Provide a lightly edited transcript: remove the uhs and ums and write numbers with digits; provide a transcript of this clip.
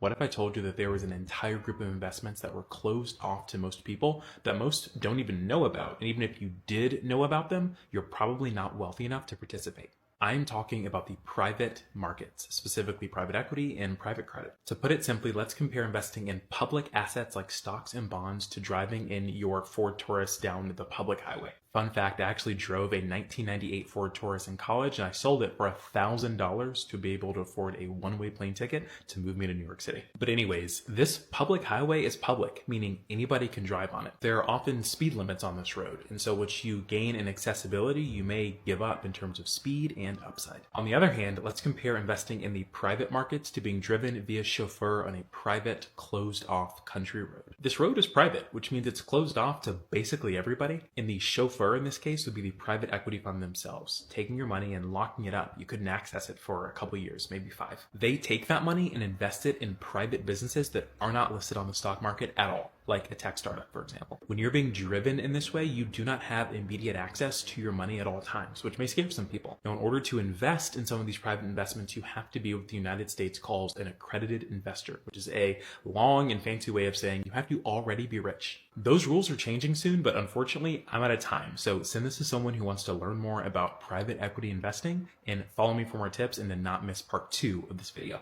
What if I told you that there was an entire group of investments that were closed off to most people that most don't even know about? And even if you did know about them, you're probably not wealthy enough to participate. I'm talking about the private markets, specifically private equity and private credit. To put it simply, let's compare investing in public assets like stocks and bonds to driving in your Ford Taurus down the public highway. Fun fact, I actually drove a 1998 Ford Taurus in college and I sold it for $1,000 to be able to afford a one-way plane ticket to move me to New York City. But anyways, this public highway is public, meaning anybody can drive on it. There are often speed limits on this road, and so what you gain in accessibility, you may give up in terms of speed and upside. On the other hand, let's compare investing in the private markets to being driven via chauffeur on a private, closed-off country road. This road is private, which means it's closed off to basically everybody, and the chauffeur in this case would be the private equity fund themselves, taking your money and locking it up. You couldn't access it for a couple years, maybe 5. They take that money and invest it in private businesses that are not listed on the stock market at all, like a tech startup, for example. When you're being driven in this way, you do not have immediate access to your money at all times, which may scare some people. Now, in order to invest in some of these private investments, you have to be what the United States calls an accredited investor, which is a long and fancy way of saying you have to already be rich. Those rules are changing soon, but unfortunately, I'm out of time. So send this to someone who wants to learn more about private equity investing and follow me for more tips and then not miss part 2 of this video.